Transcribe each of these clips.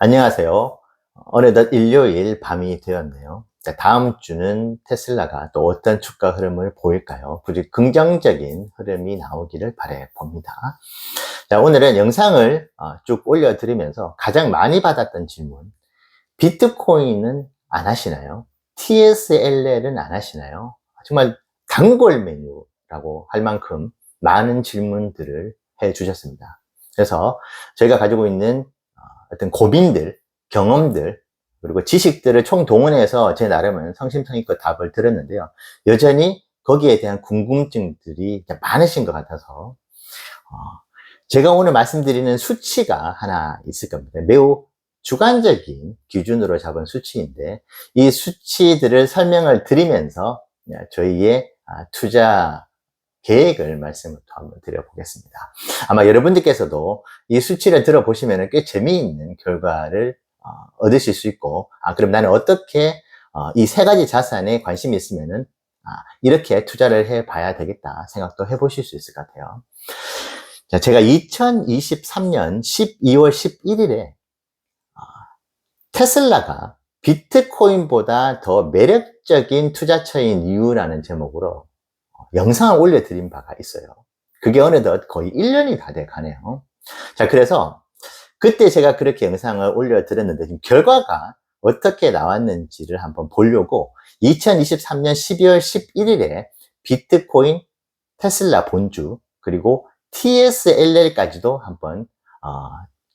안녕하세요. 어느덧 일요일 밤이 되었네요. 자, 다음 주는 테슬라가 또 어떤 주가 흐름을 보일까요? 부디 긍정적인 흐름이 나오기를 바라 봅니다. 자, 오늘은 영상을 쭉 올려드리면서 가장 많이 받았던 질문, 비트코인은 안 하시나요? TSLL은 안 하시나요? 정말 단골 메뉴라고 할 만큼 많은 질문들을 해 주셨습니다. 그래서 저희가 가지고 있는 어떤 고민들, 경험들, 그리고 지식들을 총동원해서 제 나름은 성심성의껏 답을 드렸는데요. 여전히 거기에 대한 궁금증들이 많으신 것 같아서 제가 오늘 말씀드리는 수치가 하나 있을 겁니다. 매우 주관적인 기준으로 잡은 수치인데 이 수치들을 설명을 드리면서 저희의 투자 계획을 말씀을 또 한번 드려보겠습니다. 아마 여러분들께서도 이 수치를 들어보시면 꽤 재미있는 결과를 얻으실 수 있고, 그럼 나는 어떻게 이 세 가지 자산에 관심이 있으면은 이렇게 투자를 해봐야 되겠다 생각도 해보실 수 있을 것 같아요. 자, 제가 2023년 12월 11일에 테슬라가 비트코인보다 더 매력적인 투자처인 이유라는 제목으로 영상을 올려드린 바가 있어요. 그게 어느덧 거의 1년이 다 돼 가네요. 자, 그래서 그때 제가 그렇게 영상을 올려드렸는데 지금 결과가 어떻게 나왔는지를 한번 보려고 2023년 12월 11일에 비트코인, 테슬라 본주, 그리고 TSLL까지도 한번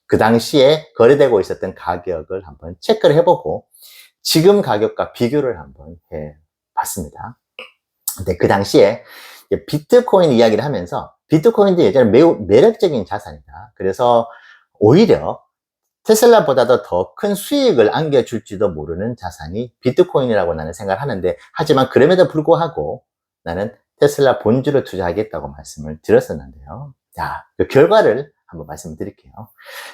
그 당시에 거래되고 있었던 가격을 한번 체크를 해보고 지금 가격과 비교를 한번 해봤습니다. 근데 그 당시에 비트코인 이야기를 하면서 비트코인도 예전에 매우 매력적인 자산이다. 그래서 오히려 테슬라보다도 더 큰 수익을 안겨줄지도 모르는 자산이 비트코인이라고 나는 생각을 하는데, 하지만 그럼에도 불구하고 나는 테슬라 본주로 투자하겠다고 말씀을 드렸었는데요. 자, 그 결과를 한번 말씀드릴게요.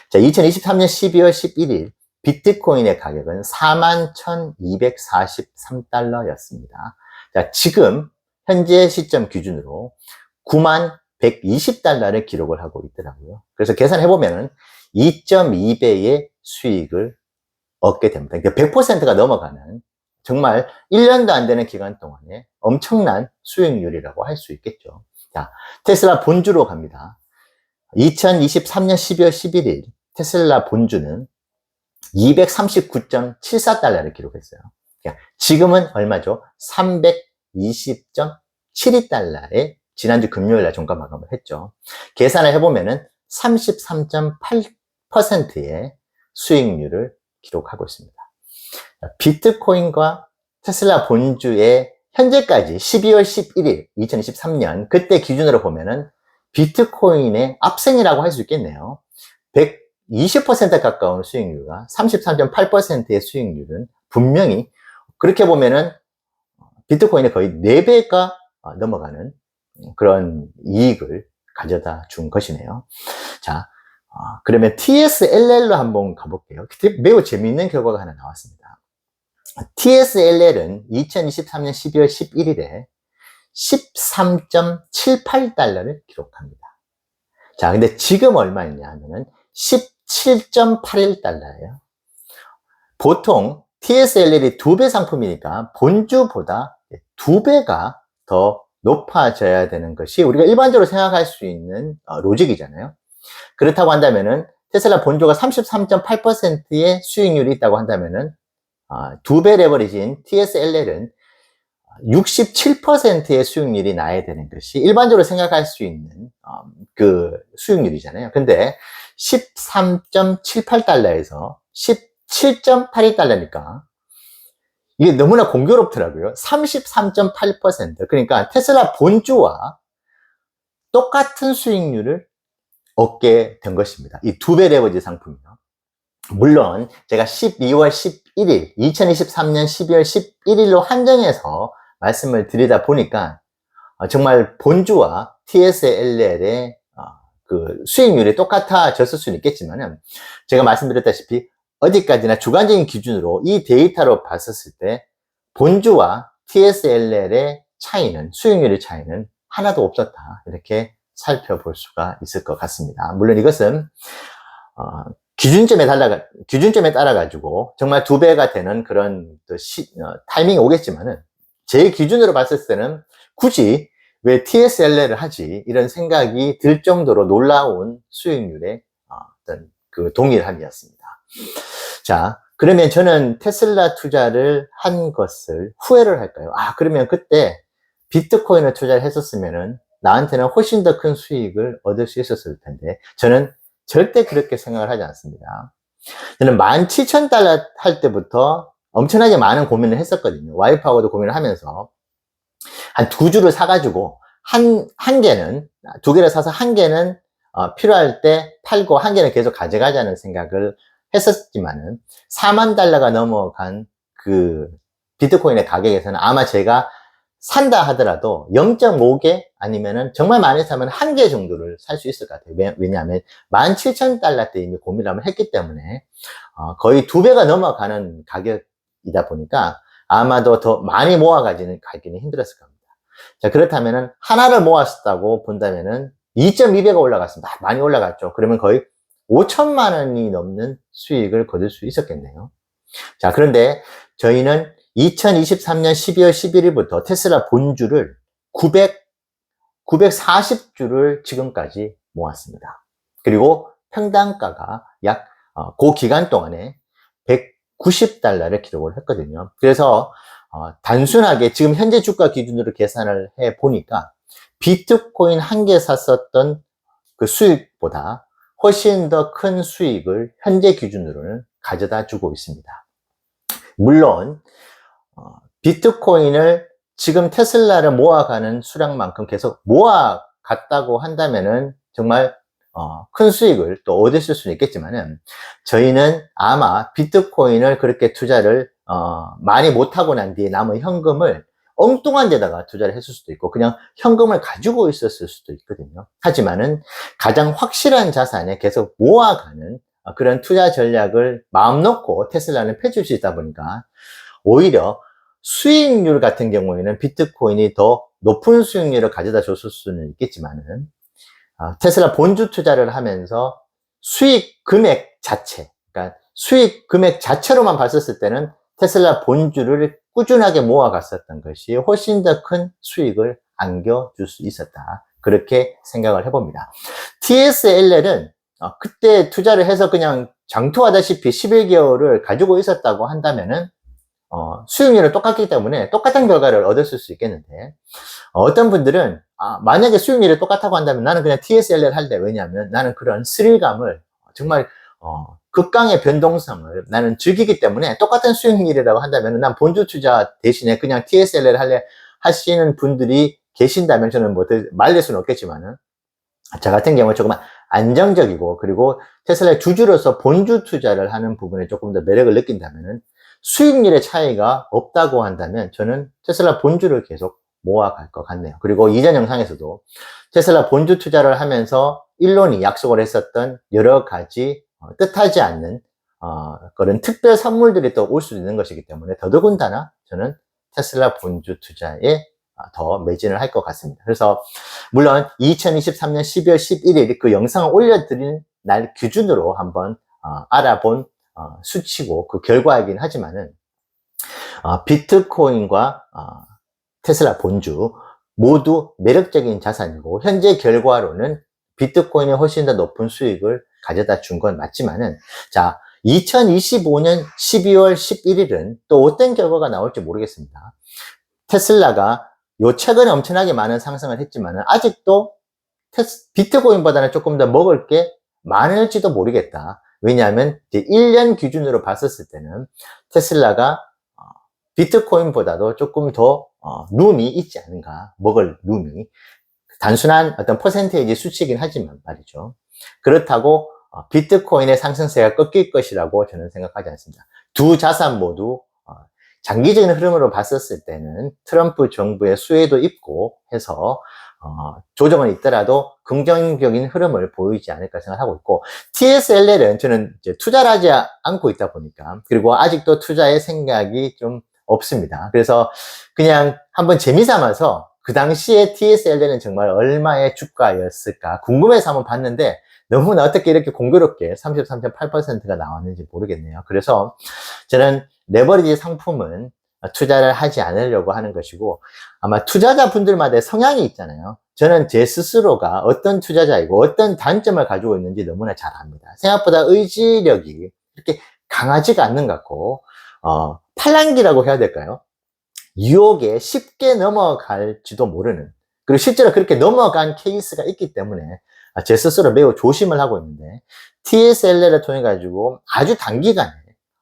자, 2023년 12월 11일 비트코인의 가격은 41,243달러였습니다. 자, 지금 현재 시점 기준으로 91,120달러를 기록을 하고 있더라고요. 그래서 계산해보면은 2.2배의 수익을 얻게 됩니다. 그러니까 100%가 넘어가는, 정말 1년도 안 되는 기간 동안에 엄청난 수익률이라고 할 수 있겠죠. 자, 테슬라 본주로 갑니다. 2023년 12월 11일 테슬라 본주는 239.74달러를 기록했어요. 지금은 얼마죠? 320.72달러에 지난주 금요일날 종가 마감을 했죠. 계산을 해보면은 33.8%의 수익률을 기록하고 있습니다. 비트코인과 테슬라 본주의 현재까지 12월 11일 2023년 그때 기준으로 보면은 비트코인의 압승이라고 할 수 있겠네요. 120% 가까운 수익률과 33.8%의 수익률은 분명히 그렇게 보면은 비트코인의 거의 4배가 넘어가는 그런 이익을 가져다 준 것이네요. 자, 그러면 TSLL로 한번 가볼게요. 매우 재미있는 결과가 하나 나왔습니다. TSLL은 2023년 12월 11일에 13.78달러를 기록합니다. 자, 근데 지금 얼마였냐 하면은 17.81달러예요. 보통 TSLL이 2배 상품이니까 본주보다 2배가 더 높아져야 되는 것이 우리가 일반적으로 생각할 수 있는 로직이잖아요. 그렇다고 한다면은 테슬라 본주가 33.8%의 수익률이 있다고 한다면은 2배 레버리지인 TSLL은 67%의 수익률이 나야 되는 것이 일반적으로 생각할 수 있는 그 수익률이잖아요. 근데 13.78달러에서 17.82달러니까 이게 너무나 공교롭더라고요. 33.8%. 그러니까 테슬라 본주와 똑같은 수익률을 얻게 된 것입니다. 이 2배 레버리지 상품이요. 물론 제가 12월 11일 2023년 12월 11일로 한정해서 말씀을 드리다 보니까 정말 본주와 TSLL의 그 수익률이 똑같아졌을 수는 있겠지만 제가 말씀드렸다시피 어디까지나 주관적인 기준으로 이 데이터로 봤었을 때 본주와 TSLL의 차이는, 수익률의 차이는 하나도 없었다, 이렇게 살펴볼 수가 있을 것 같습니다. 물론 이것은 기준점에 따라 가지고 정말 2배가 되는 그런 또 타이밍이 오겠지만은, 제 기준으로 봤을 때는 굳이 왜 TSLR을 하지? 이런 생각이 들 정도로 놀라운 수익률의 어떤 그 동일함이었습니다. 자, 그러면 저는 테슬라 투자를 한 것을 후회를 할까요? 그러면 그때 비트코인을 투자를 했었으면은 나한테는 훨씬 더 큰 수익을 얻을 수 있었을 텐데, 저는 절대 그렇게 생각을 하지 않습니다. 저는 17,000달러 할 때부터 엄청나게 많은 고민을 했었거든요. 와이프하고도 고민을 하면서 한 2주를 사가지고 한 개는, 2개를 사서 한 개는 필요할 때 팔고 한 개는 계속 가져가자는 생각을 했었지만은, 4만 달러가 넘어간 그 비트코인의 가격에서는 아마 제가 산다 하더라도 0.5개 아니면은 정말 많이 사면 1개 정도를 살 수 있을 것 같아요. 왜냐하면 17,000달러 때 이미 고민을 한번 했기 때문에 거의 2배가 넘어가는 가격이다 보니까 아마도 더 많이 모아가지는 가기는 힘들었을 겁니다. 자, 그렇다면은 하나를 모았다고 본다면은 2.2배가 올라갔습니다. 많이 올라갔죠. 그러면 거의 5천만 원이 넘는 수익을 거둘 수 있었겠네요. 자, 그런데 저희는 2023년 12월 11일부터 테슬라 본주를 940주를 지금까지 모았습니다. 그리고 평당가가 약 그 기간 동안에 190달러를 기록을 했거든요. 그래서 단순하게 지금 현재 주가 기준으로 계산을 해 보니까 비트코인 한 개 샀었던 그 수익보다 훨씬 더 큰 수익을 현재 기준으로는 가져다 주고 있습니다. 물론 비트코인을 지금 테슬라를 모아가는 수량만큼 계속 모아갔다고 한다면은 정말 큰 수익을 또 얻으실 수는 있겠지만은, 저희는 아마 비트코인을 그렇게 투자를 많이 못하고 난 뒤에 남은 현금을 엉뚱한 데다가 투자를 했을 수도 있고 그냥 현금을 가지고 있었을 수도 있거든요. 하지만은 가장 확실한 자산에 계속 모아가는 그런 투자 전략을 마음 놓고 테슬라는 펼칠 수 있다 보니까, 오히려 수익률 같은 경우에는 비트코인이 더 높은 수익률을 가져다 줬을 수는 있겠지만은, 테슬라 본주 투자를 하면서 수익 금액 자체, 그러니까 수익 금액 자체로만 봤었을 때는 테슬라 본주를 꾸준하게 모아갔었던 것이 훨씬 더 큰 수익을 안겨줄 수 있었다. 그렇게 생각을 해봅니다. TSLR은 그때 투자를 해서 그냥 장투하다시피 11개월을 가지고 있었다고 한다면은 수익률은 똑같기 때문에 똑같은 결과를 얻었을 수 있겠는데, 어떤 분들은 만약에 수익률이 똑같다고 한다면 나는 그냥 TSLR 할래. 왜냐하면 나는 그런 스릴감을 정말 극강의 변동성을 나는 즐기기 때문에, 똑같은 수익률이라고 한다면 난 본주 투자 대신에 그냥 TSLR 할래 하시는 분들이 계신다면 저는 뭐 말릴 수는 없겠지만은, 저 같은 경우는 조금 안정적이고 그리고 테슬라의 주주로서 본주 투자를 하는 부분에 조금 더 매력을 느낀다면은, 수익률의 차이가 없다고 한다면 저는 테슬라 본주를 계속 모아갈 것 같네요. 그리고 이전 영상에서도 테슬라 본주 투자를 하면서 일론이 약속을 했었던 여러 가지 뜻하지 않는 그런 특별 선물들이 또 올 수 있는 것이기 때문에, 더더군다나 저는 테슬라 본주 투자에 더 매진을 할 것 같습니다. 그래서 물론 2023년 12월 11일 그 영상을 올려드린 날 기준으로 한번 알아본 수치고 그 결과이긴 하지만은, 비트코인과 테슬라 본주 모두 매력적인 자산이고 현재 결과로는 비트코인이 훨씬 더 높은 수익을 가져다 준 건 맞지만은, 자, 2025년 12월 11일은 또 어떤 결과가 나올지 모르겠습니다. 테슬라가 최근에 엄청나게 많은 상승을 했지만은 아직도 비트코인보다는 조금 더 먹을 게 많을지도 모르겠다. 왜냐하면 이제 1년 기준으로 봤었을 때는 테슬라가 비트코인보다도 조금 더 룸이 있지 않은가, 먹을 룸이. 단순한 어떤 퍼센테이지 수치이긴 하지만 말이죠. 그렇다고 비트코인의 상승세가 꺾일 것이라고 저는 생각하지 않습니다. 두 자산 모두 장기적인 흐름으로 봤었을 때는 트럼프 정부의 수혜도 있고 해서 조정은 있더라도 긍정적인 흐름을 보이지 않을까 생각하고 있고, TSLR은 저는 이제 투자를 하지 않고 있다 보니까, 그리고 아직도 투자의 생각이 좀 없습니다. 그래서 그냥 한번 재미삼아서 그 당시에 TSLR은 정말 얼마의 주가였을까 궁금해서 한번 봤는데, 너무나 어떻게 이렇게 공교롭게 33.8%가 나왔는지 모르겠네요. 그래서 저는 레버리지 상품은 투자를 하지 않으려고 하는 것이고, 아마 투자자분들마다의 성향이 있잖아요. 저는 제 스스로가 어떤 투자자이고 어떤 단점을 가지고 있는지 너무나 잘 압니다. 생각보다 의지력이 이렇게 강하지가 않는 것 같고, 팔랑귀라고 해야 될까요? 유혹에 쉽게 넘어갈지도 모르는, 그리고 실제로 그렇게 넘어간 케이스가 있기 때문에 제 스스로 매우 조심을 하고 있는데, TSLL을 통해 가지고 아주 단기간에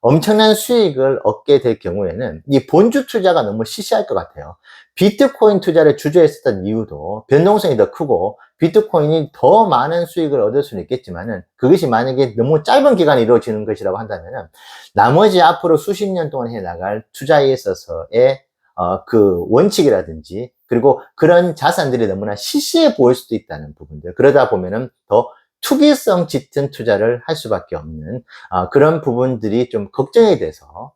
엄청난 수익을 얻게 될 경우에는 이 본주 투자가 너무 시시할 것 같아요. 비트코인 투자를 주저했었던 이유도 변동성이 더 크고 비트코인이 더 많은 수익을 얻을 수는 있겠지만은, 그것이 만약에 너무 짧은 기간에 이루어지는 것이라고 한다면은 나머지 앞으로 수십 년 동안 해 나갈 투자에 있어서의 그 원칙이라든지, 그리고 그런 자산들이 너무나 시시해 보일 수도 있다는 부분들, 그러다 보면은 더 투기성 짙은 투자를 할 수밖에 없는 그런 부분들이 좀 걱정이 돼서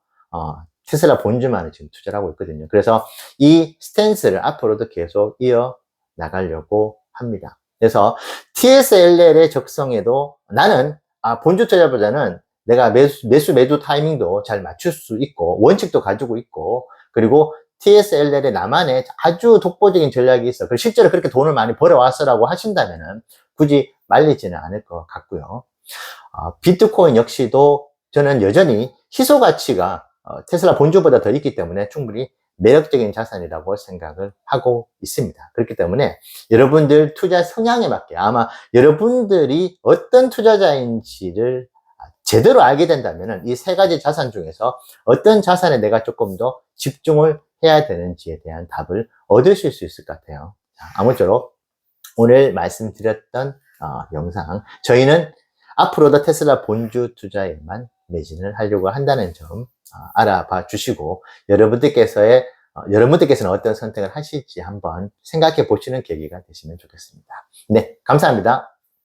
테슬라 본주만을 지금 투자를 하고 있거든요. 그래서 이 스탠스를 앞으로도 계속 이어 나가려고 합니다. 그래서 TSLL의 적성에도 나는 본주 투자보다는 내가 매도 타이밍도 잘 맞출 수 있고 원칙도 가지고 있고, 그리고 TSLL의 나만의 아주 독보적인 전략이 있어, 그리고 실제로 그렇게 돈을 많이 벌어왔어라고 하신다면은 굳이 말리지는 않을 것 같고요. 비트코인 역시도 저는 여전히 희소 가치가 테슬라 본주보다 더 있기 때문에 충분히 매력적인 자산이라고 생각을 하고 있습니다. 그렇기 때문에 여러분들 투자 성향에 맞게, 아마 여러분들이 어떤 투자자인지를 제대로 알게 된다면 이 세 가지 자산 중에서 어떤 자산에 내가 조금 더 집중을 해야 되는지에 대한 답을 얻으실 수 있을 것 같아요. 아무쪼록 오늘 말씀드렸던 영상, 저희는 앞으로도 테슬라 본주 투자에만 매진을 하려고 한다는 점 알아봐 주시고, 여러분들께서는 어떤 선택을 하실지 한번 생각해 보시는 계기가 되시면 좋겠습니다. 네, 감사합니다.